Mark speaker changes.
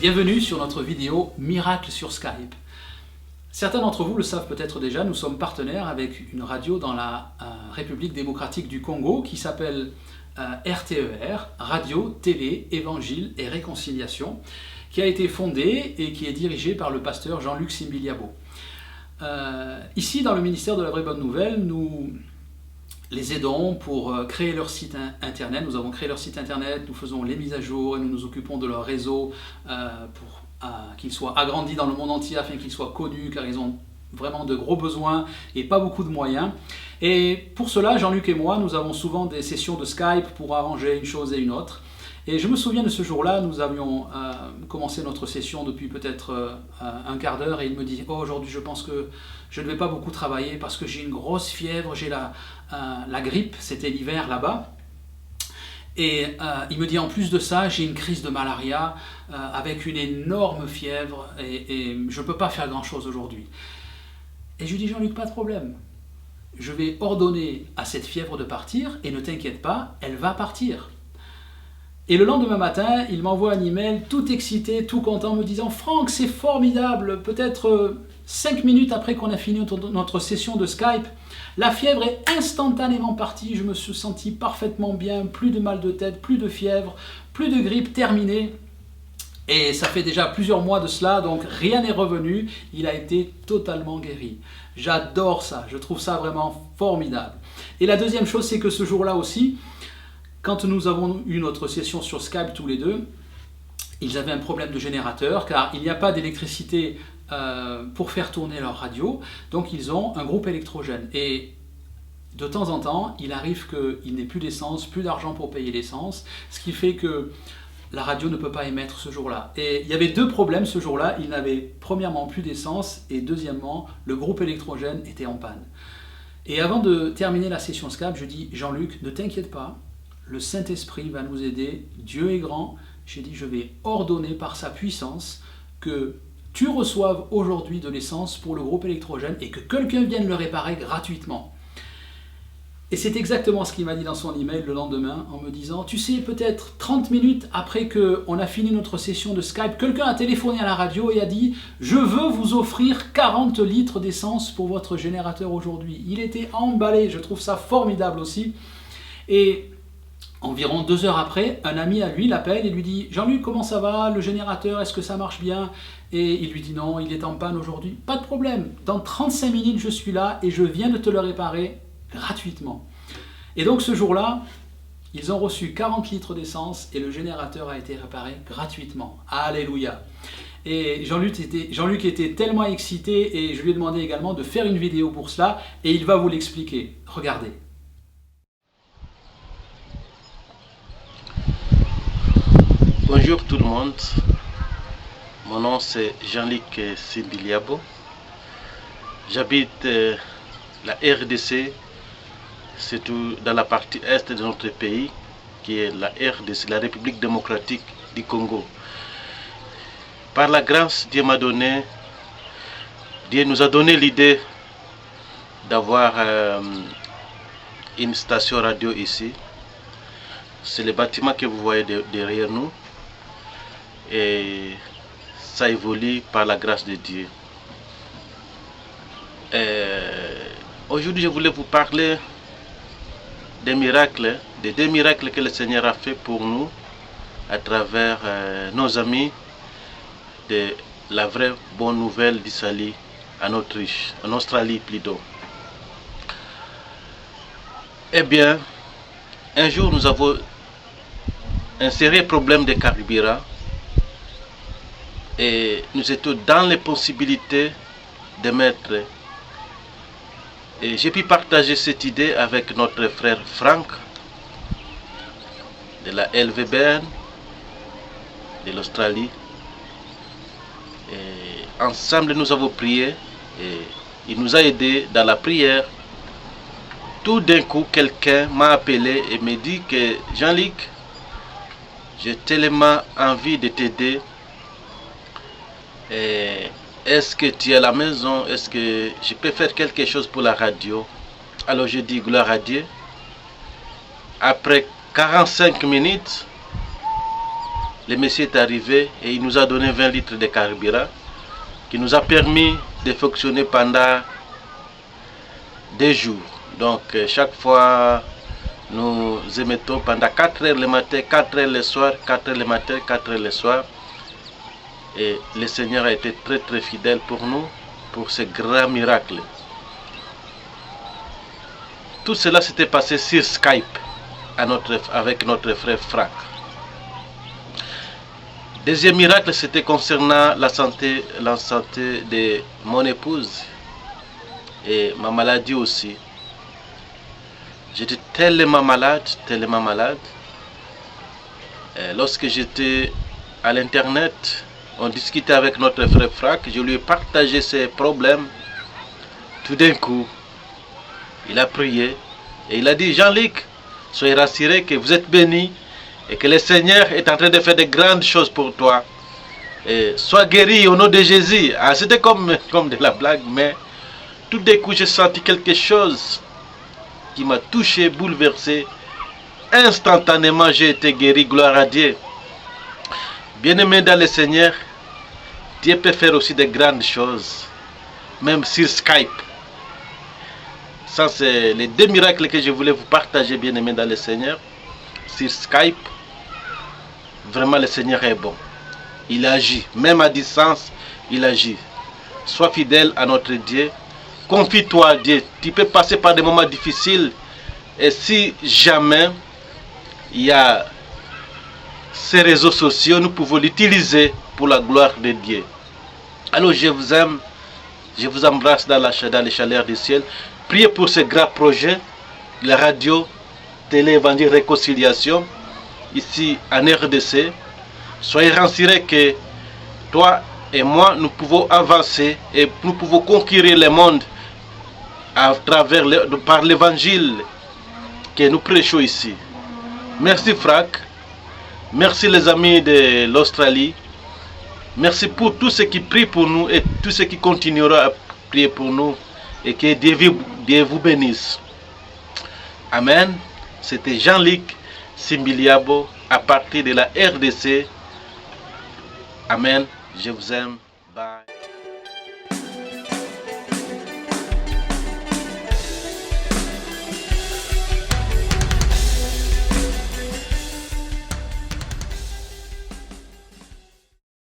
Speaker 1: Bienvenue sur notre vidéo Miracle sur Skype. Certains d'entre vous le savent peut-être déjà, nous sommes partenaires avec une radio dans la République démocratique du Congo qui s'appelle RTER, Radio, Télé, Évangile et Réconciliation, qui a été fondée et qui est dirigée par le pasteur Jean-Luc Simbiliabo. Ici, dans le ministère de la Vraie Bonne Nouvelle, nous les aidons pour créer leur site internet. Nous avons créé leur site internet, nous faisons les mises à jour et nous nous occupons de leur réseau pour qu'ils soient agrandis dans le monde entier afin qu'ils soient connus, car ils ont vraiment de gros besoins et pas beaucoup de moyens. Et pour cela, Jean-Luc et moi, nous avons souvent des sessions de Skype pour arranger une chose et une autre. Et je me souviens de ce jour-là, nous avions commencé notre session depuis peut-être un quart d'heure et il me dit « Oh, aujourd'hui je pense que je ne vais pas beaucoup travailler parce que j'ai une grosse fièvre, j'ai la grippe, c'était l'hiver là-bas. Et il me dit en plus de ça, j'ai une crise de malaria avec une énorme fièvre et je ne peux pas faire grand-chose aujourd'hui. » Et je lui dis « Jean-Luc, pas de problème. Je vais ordonner à cette fièvre de partir et ne t'inquiète pas, elle va partir. » Et le lendemain matin, il m'envoie un email tout excité, tout content, me disant « Franck, c'est formidable, peut-être 5 minutes après qu'on a fini notre session de Skype, la fièvre est instantanément partie, je me suis senti parfaitement bien, plus de mal de tête, plus de fièvre, plus de grippe, terminée. Et ça fait déjà plusieurs mois de cela, donc rien n'est revenu, il a été totalement guéri. » J'adore ça, je trouve ça vraiment formidable. Et la deuxième chose, c'est que ce jour-là aussi, quand nous avons eu notre session sur Skype tous les deux, ils avaient un problème de générateur car il n'y a pas d'électricité pour faire tourner leur radio, donc ils ont un groupe électrogène. Et de temps en temps, il arrive qu'il n'ait plus d'essence, plus d'argent pour payer l'essence, ce qui fait que la radio ne peut pas émettre ce jour-là. Et il y avait deux problèmes ce jour-là, il n'avait premièrement plus d'essence et deuxièmement, le groupe électrogène était en panne. Et avant de terminer la session Skype, je dis « Jean-Luc, ne t'inquiète pas, le Saint-Esprit va nous aider, Dieu est grand. » J'ai dit, je vais ordonner par sa puissance que tu reçoives aujourd'hui de l'essence pour le groupe électrogène et que quelqu'un vienne le réparer gratuitement. Et c'est exactement ce qu'il m'a dit dans son email le lendemain en me disant, tu sais, peut-être 30 minutes après qu'on a fini notre session de Skype, quelqu'un a téléphoné à la radio et a dit, je veux vous offrir 40 litres d'essence pour votre générateur aujourd'hui. Il était emballé, je trouve ça formidable aussi. Et environ 2 heures après, un ami à lui l'appelle et lui dit « Jean-Luc, comment ça va? Le générateur, est-ce que ça marche bien ?» Et il lui dit « Non, il est en panne aujourd'hui. » « Pas de problème, dans 35 minutes je suis là et je viens de te le réparer gratuitement. » Et donc ce jour-là, ils ont reçu 40 litres d'essence et le générateur a été réparé gratuitement. Alléluia! Et Jean-Luc était tellement excité et je lui ai demandé également de faire une vidéo pour cela et il va vous l'expliquer. Regardez.
Speaker 2: Bonjour tout le monde, mon nom c'est Jean-Luc Simbiliabo, j'habite la RDC, surtout dans la partie est de notre pays, qui est la RDC, la République démocratique du Congo. Par la grâce, Dieu nous a donné l'idée d'avoir une station radio ici. C'est le bâtiment que vous voyez derrière nous. Et ça évolue par la grâce de Dieu. Aujourd'hui, je voulais vous parler des miracles, des 2 miracles que le Seigneur a fait pour nous à travers nos amis de la vraie bonne nouvelle du salut en Autriche, en Australie plutôt. Eh bien, un jour nous avons un sérieux problème de carburant. Et nous étions dans les possibilités de mettre. Et j'ai pu partager cette idée avec notre frère Franck de la LVBN de l'Australie. Et ensemble nous avons prié et il nous a aidés dans la prière. Tout d'un coup, quelqu'un m'a appelé et me dit que Jean-Luc, j'ai tellement envie de t'aider. Est-ce que tu es à la maison? Est-ce que je peux faire quelque chose pour la radio? Alors je dis gloire à Dieu. Après 45 minutes, le Messie est arrivé et il nous a donné 20 litres de carburant qui nous a permis de fonctionner pendant 2 jours. Donc chaque fois, nous émettons pendant 4 heures le matin, 4 heures le soir, 4 heures le matin, 4 heures le soir. Et le Seigneur a été très très fidèle pour nous, pour ce grand miracle. Tout cela s'était passé sur Skype avec notre frère Franck. Deuxième miracle, c'était concernant la santé de mon épouse et ma maladie aussi. J'étais tellement malade. Et lorsque j'étais à l'internet, on discutait avec notre frère Franck, je lui ai partagé ses problèmes. Tout d'un coup, il a prié et il a dit: Jean-Luc, soyez rassuré que vous êtes béni et que le Seigneur est en train de faire de grandes choses pour toi. Et sois guéri au nom de Jésus. Ah, c'était comme de la blague, mais tout d'un coup, j'ai senti quelque chose qui m'a touché, bouleversé. Instantanément, j'ai été guéri, gloire à Dieu. Bien-aimé dans le Seigneur, Dieu peut faire aussi de grandes choses, même sur Skype. Ça, c'est les 2 miracles que je voulais vous partager, bien-aimé dans le Seigneur. Sur Skype, vraiment le Seigneur est bon. Il agit, même à distance, il agit. Sois fidèle à notre Dieu. Confie-toi à Dieu. Tu peux passer par des moments difficiles. Et si jamais il y a ces réseaux sociaux, nous pouvons l'utiliser pour la gloire de Dieu. Alors je vous aime, je vous embrasse dans les chaleurs du ciel. Priez pour ce grand projet, la radio, télé, évangile, réconciliation, ici en RDC. Soyez rassurés que toi et moi, nous pouvons avancer et nous pouvons conquérir le monde par l'évangile que nous prêchons ici. Merci Franck. Merci les amis de l'Australie. Merci pour tous ceux qui prient pour nous et tous ceux qui continueront à prier pour nous. Et que Dieu vous bénisse. Amen. C'était Jean-Luc Simbiliabo à partir de la RDC. Amen. Je vous aime. Bye.